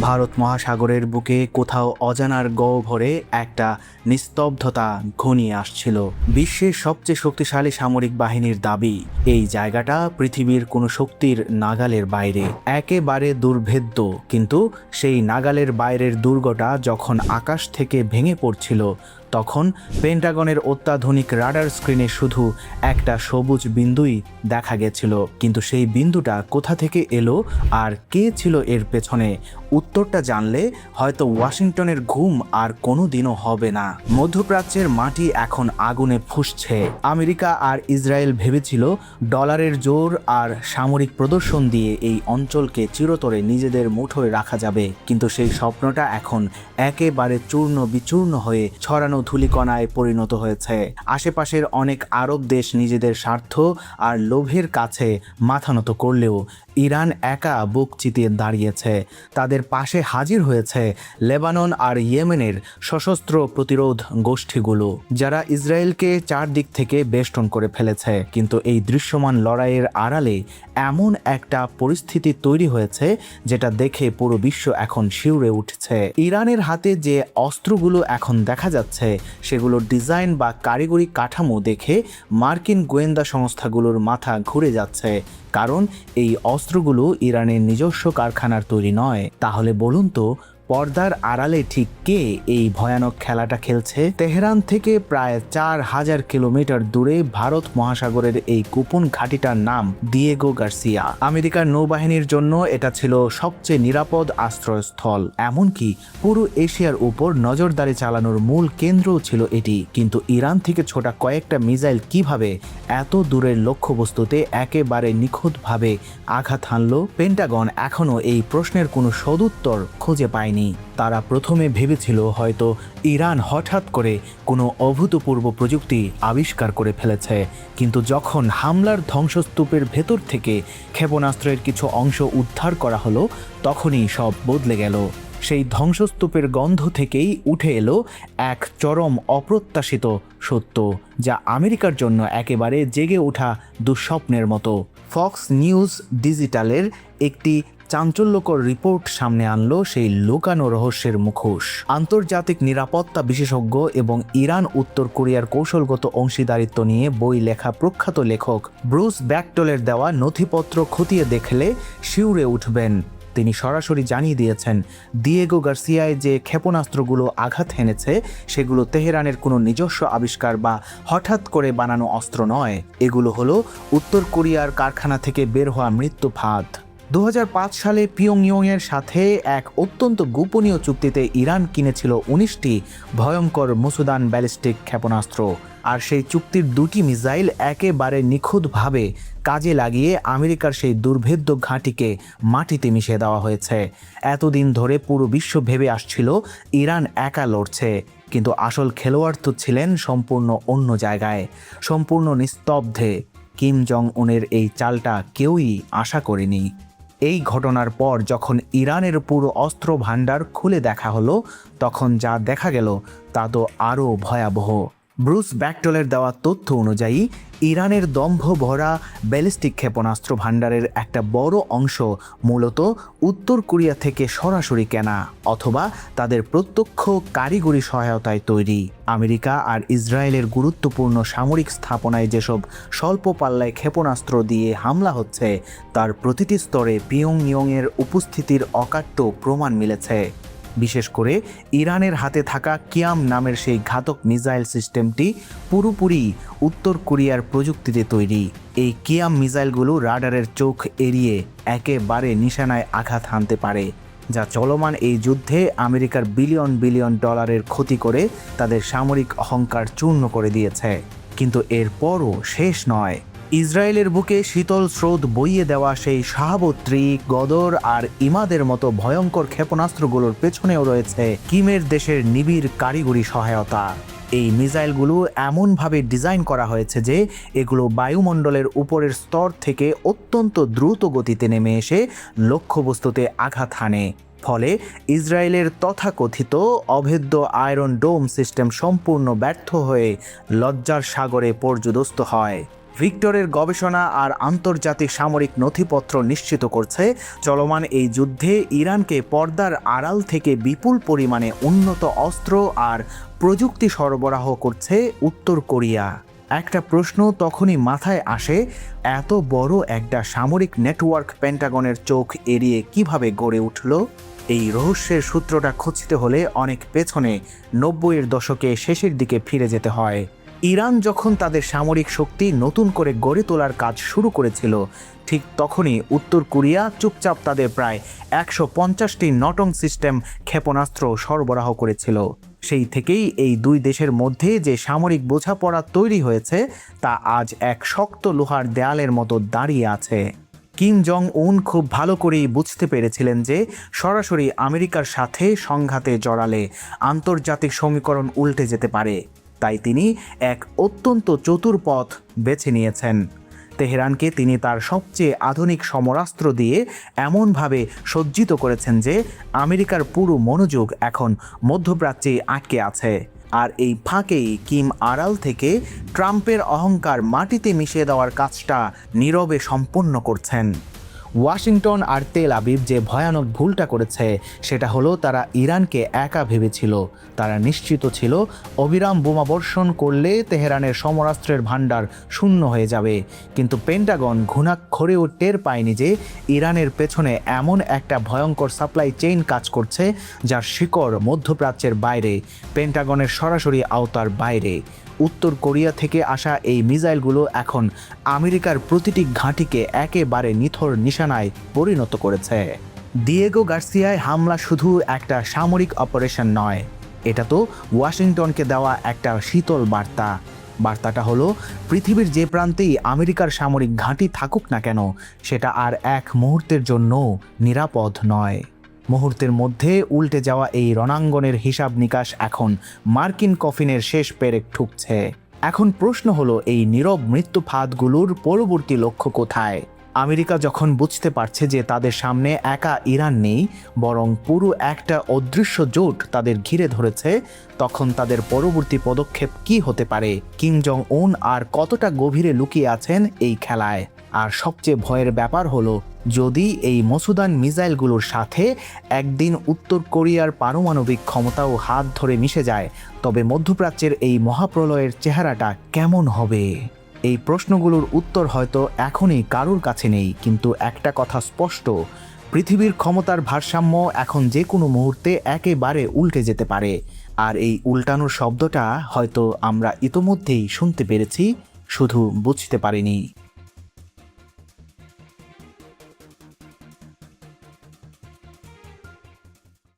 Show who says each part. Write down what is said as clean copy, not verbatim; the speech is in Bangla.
Speaker 1: ভারত মহাসাগরের বুকে কোথাও অজানার গহ্বরে একটা নিস্তব্ধতা ঘনিয়ে আসছিল। বিশ্বের সবচেয়ে শক্তিশালী সামরিক বাহিনীর দাবি এই জায়গাটা পৃথিবীর কোনো শক্তির নাগালের বাইরে, একেবারে দুর্ভেদ্য। কিন্তু সেই নাগালের বাইরের দুর্গটা যখন আকাশ থেকে ভেঙে পড়ছিল, তখন পেন্টাগনের অত্যাধুনিক রাডার স্ক্রিনে শুধু একটা সবুজ বিন্দুই দেখা গেছিল। কিন্তু সেই বিন্দুটা কোথা থেকে এলো আর কে ছিল এর পেছনে, উত্তরটা জানলে হয়তো ওয়াশিংটনের ঘুম আর কোনো দিনও হবে না। মধ্যপ্রাচ্যের মাটি এখন আগুনে ফুঁসছে। আমেরিকা আর ইসরায়েল ভেবেছিল ডলারের জোর আর সামরিক প্রদর্শন দিয়ে এই অঞ্চলকে চিরতরে নিজেদের মুঠোয় রাখা যাবে। কিন্তু সেই স্বপ্নটা এখন একেবারে চূর্ণ বিচূর্ণ হয়ে ছড়ানো ধূলিকণায় পরিণত হয়েছে। আশেপাশের অনেক আরব দেশ নিজেদের স্বার্থ আর লোভের কাছে মাথা নত করলেও ইরান একা বুক চিতিয়ে দাঁড়িয়েছে। তাদের পাশে হাজির হয়েছে লেবানন আর ইয়েমেনের সশস্ত্র প্রতিরোধ গোষ্ঠীগুলো, যারা ইসরায়েলকে চারদিক থেকে বেষ্টন করে ফেলেছে। কিন্তু এই দৃশ্যমান লড়াইয়ের আড়ালে এমন একটা পরিস্থিতি তৈরি হয়েছে যেটা দেখে পুরো বিশ্ব এখন শিউরে উঠছে। ইরানের হাতে যে অস্ত্রগুলো এখন দেখা যাচ্ছে, সেগুলোর ডিজাইন বা কারিগরি কাঠামো দেখে মার্কিন গোয়েন্দা সংস্থাগুলোর মাথা ঘুরে যাচ্ছে। কারণ এই অস্ত্রগুলো ইরানের নিজস্ব কারখানার তৈরি নয়। তাহলে বলুন তো, পর্দার আড়ালে ঠিক কে এই ভয়ানক খেলাটা খেলছে? তেহরান থেকে প্রায় 4000 কিলোমিটার দূরে ভারত মহাসাগরের এই গোপন ঘাঁটিটার নাম দিয়েগো গার্সিয়া। আমেরিকার নৌবাহিনীর জন্য এটা ছিল সবচেয়ে নিরাপদ আশ্রয়স্থল। এমনকি পুরো এশিয়ার উপর নজরদারি চালানোর মূল কেন্দ্রও ছিল এটি। কিন্তু ইরান থেকে ছোটা কয়েকটা মিসাইল কিভাবে এত দূরের লক্ষ্যবস্তুতে একেবারে নিখুঁতভাবে আঘাত হানল? পেন্টাগন এখনও এই প্রশ্নের কোনো সদুত্তর খুঁজে পায়নি। তারা প্রথমে ভেবেছিল হয়তো ইরান হঠাৎ করে কোনো অভূতপূর্ব প্রযুক্তি আবিষ্কার করে ফেলেছে। কিন্তু যখন হামলার ধ্বংসস্তূপের ভেতর থেকে ক্ষেপণাস্ত্রের কিছু অংশ উদ্ধার করা হলো, তখনই সব বদলে গেল। সেই ধ্বংসস্তূপের গন্ধ থেকেই উঠে এলো এক চরম অপ্রত্যাশিত সত্য, যা আমেরিকার জন্য একেবারে জেগে ওঠা দুঃস্বপ্নের মতো। ফক্স নিউজ ডিজিটালের একটি চাঞ্চল্যকর রিপোর্ট সামনে আনলো সেই লুকানো রহস্যের মুখোশ। আন্তর্জাতিক নিরাপত্তা বিশেষজ্ঞ এবং ইরান উত্তর কোরিয়ার কৌশলগত অংশীদারিত্ব নিয়ে বই লেখা প্রখ্যাত লেখক ব্রুস ব্যাকটলের দেওয়া নথিপত্র খতিয়ে দেখলে শিউরে উঠবেন। তিনি সরাসরি জানিয়ে দিয়েছেন, দিয়েগো গার্সিয়ায় যে ক্ষেপণাস্ত্রগুলো আঘাত হেনেছে, সেগুলো তেহরানের কোনো নিজস্ব আবিষ্কার বা হঠাৎ করে বানানো অস্ত্র নয়। এগুলো হলো উত্তর কোরিয়ার কারখানা থেকে বের হওয়া মৃত্যু ফাঁদ। 2005 সালে পিয়ংইয়ংয়ের সাথে এক অত্যন্ত গোপনীয় চুক্তিতে ইরান কিনেছিল 19টি ভয়ঙ্কর মুসুদান ব্যালিস্টিক ক্ষেপণাস্ত্র। আর সেই চুক্তির 2টি মিসাইল একেবারে নিখুঁতভাবে কাজে লাগিয়ে আমেরিকার সেই দুর্ভেদ্য ঘাঁটিকে মাটিতে মিশিয়ে দেওয়া হয়েছে। এতদিন ধরে পুরো বিশ্ব ভেবে আসছিল ইরান একা লড়ছে, কিন্তু আসল খেলোয়াড় তো ছিলেন সম্পূর্ণ অন্য জায়গায়, সম্পূর্ণ নিস্তব্ধে। কিম জং উনের এই চালটা কেউই আশা করেনি। এই ঘটনার পর যখন ইরানের পুরো অস্ত্র ভাণ্ডার খুলে দেখা হলো, তখন যা দেখা গেল তা তো আরও ভয়াবহ। ব্রুস ব্যাকটলের দেওয়া তথ্য অনুযায়ী ইরানের দম্ভ ভরা ব্যালিস্টিক ক্ষেপণাস্ত্র ভাণ্ডারের একটা বড় অংশ মূলত উত্তর কোরিয়া থেকে সরাসরি কেনা অথবা তাদের প্রত্যক্ষ কারিগরি সহায়তায় তৈরি। আমেরিকা আর ইসরায়েলের গুরুত্বপূর্ণ সামরিক স্থাপনায় যেসব স্বল্প পাল্লায় ক্ষেপণাস্ত্র দিয়ে হামলা হচ্ছে, তার প্রতিটি স্তরে পিয়ংইয়ংয়ের উপস্থিতির অকাট্য প্রমাণ মিলেছে। বিশেষ করে ইরানের হাতে থাকা কিয়াম নামের সেই ঘাতক মিসাইল সিস্টেমটি পুরোপুরি উত্তর কোরিয়ার প্রযুক্তিতে তৈরি। এই কিয়াম মিসাইলগুলো রাডারের চোখ এড়িয়ে একেবারে নিশানায় আঘাত হানতে পারে, যা চলমান এই যুদ্ধে আমেরিকার বিলিয়ন বিলিয়ন ডলারের ক্ষতি করে তাদের সামরিক অহংকার চূর্ণ করে দিয়েছে। কিন্তু এরপরও শেষ নয়। ইসরায়েলের বুকে শীতল স্রোত বইয়ে দেওয়া সেই শাহাবত্রী, গদর আর ইমাদের মতো ভয়ঙ্কর ক্ষেপণাস্ত্রগুলোর পেছনেও রয়েছে কিমের দেশের নিবিড় কারিগরি সহায়তা। এই মিসাইলগুলো এমনভাবে ডিজাইন করা হয়েছে যে এগুলো বায়ুমণ্ডলের উপরের স্তর থেকে অত্যন্ত দ্রুত গতিতে নেমে এসে লক্ষ্যবস্তুতে আঘাত হানে। ফলে ইসরায়েলের তথাকথিত অভেদ্য আয়রন ডোম সিস্টেম সম্পূর্ণ ব্যর্থ হয়ে লজ্জার সাগরে পর্যুদস্ত হয়। ভিক্টরের গবেষণা আর আন্তর্জাতিক সামরিক নথিপত্র নিশ্চিত করছে চলমান এই যুদ্ধে ইরানকে পর্দার আড়াল থেকে বিপুল পরিমাণে উন্নত অস্ত্র আর প্রযুক্তি সরবরাহ করছে উত্তর কোরিয়া। একটা প্রশ্ন তখনই মাথায় আসে, এত বড় একটা সামরিক নেটওয়ার্ক পেন্টাগনের চোখ এড়িয়ে কিভাবে গড়ে উঠল? এই রহস্যের সূত্রটা খুঁজতে হলে অনেক পেছনে 90-এর দশকে শেষের দিকে ফিরে যেতে হয়। ইরান যখন তাদের সামরিক শক্তি নতুন করে গড়ে তোলার কাজ শুরু করেছিল, ঠিক তখনই উত্তর কোরিয়া চুপচাপ তাদের প্রায় 150টি নটং সিস্টেম ক্ষেপণাস্ত্র সরবরাহ করেছিল। সেই থেকেই এই দুই দেশের মধ্যে যে সামরিক বোঝাপড়া তৈরি হয়েছে তা আজ এক শক্ত লোহার দেয়ালের মতো দাঁড়িয়ে আছে। কিম জং উন খুব ভালো করেই বুঝতে পেরেছিলেন যে সরাসরি আমেরিকার সাথে সংঘাতে জড়ালে আন্তর্জাতিক সমীকরণ উল্টে যেতে পারে। তাই তিনি এক অত্যন্ত চতুর পথ বেছে নিয়েছেন। তেহরানকে তিনি তার সবচেয়ে আধুনিক সমরাস্ত্র দিয়ে এমনভাবে সজ্জিত করেছেন যে আমেরিকার পুরো মনোযোগ এখন মধ্যপ্রাচ্যে আটকে আছে। আর এই ফাঁকেই কিম আড়াল থেকে ট্রাম্পের অহংকার মাটিতে মিশিয়ে দেওয়ার কাজটা নীরবে সম্পন্ন করছেন। ওয়াশিংটন আর তেল আবিব যে ভয়ানক ভুলটা করেছে সেটা হলো তারা ইরানকে একা ভেবেছিল। তারা নিশ্চিত ছিল অবিরাম বোমাবর্ষণ করলে তেহরানের সমরাস্ত্রের ভাণ্ডার শূন্য হয়ে যাবে, কিন্তু পেন্টাগন ঘুণাক্ষরেও টের পায়নি যে ইরানের পেছনে এমন একটা ভয়ঙ্কর সাপ্লাই চেইন কাজ করছে যার শিকড় মধ্যপ্রাচ্যের বাইরে, পেন্টাগনের সরাসরি আওতার বাইরে। উত্তর কোরিয়া থেকে আসা এই মিসাইলগুলো এখন আমেরিকার প্রতিটি ঘাঁটিকে একেবারে নিথর নিশানায় পরিণত করেছে। দিয়েগো গার্সিয়ায় হামলা শুধু একটা সামরিক অপারেশন নয়, এটা তো ওয়াশিংটনকে দেওয়া একটা শীতল বার্তা। বার্তাটা হলো পৃথিবীর যে প্রান্তেই আমেরিকার সামরিক ঘাঁটি থাকুক না কেন, সেটা আর এক মুহূর্তের জন্য নিরাপদ নয়। মুহূর্তের মধ্যে উল্টে যাওয়া এই রণাঙ্গনের হিসাব নিকাশ এখন মার্কিন কফিনের শেষ পেরেক ঠুকছে। এখন প্রশ্ন হলো, এই নীরব মৃত্যু ফাঁদগুলোর পরবর্তী লক্ষ্য কোথায়? আমেরিকা যখন বুঝতে পারছে যে তাদের সামনে একা ইরান নেই, বরং পুরো একটা অদৃশ্য জোট তাদের ঘিরে ধরেছে, তখন তাদের পরবর্তী পদক্ষেপ কি হতে পারে? কিম জং উন আর কতটা গভীরে লুকিয়ে আছেন এই খেলায়? আর সবচেয়ে ভয়ের ব্যাপার হলো, যদি এই মসুদান মিসাইলগুলোর সাথে একদিন উত্তর কোরিয়ার পারমাণবিক ক্ষমতাও হাত ধরে মিশে যায়, তবে মধ্যপ্রাচ্যের এই মহাপ্রলয়ের চেহারাটা কেমন হবে? এই প্রশ্নগুলোর উত্তর হয়তো এখনই কারোর কাছে নেই, কিন্তু একটা কথা স্পষ্ট, পৃথিবীর ক্ষমতার ভারসাম্য এখন যে কোনো মুহূর্তে একেবারে উল্টে যেতে পারে। আর এই উল্টানোর শব্দটা হয়তো আমরা ইতোমধ্যেই শুনতে পেরেছি, শুধু বুঝতে পারিনি।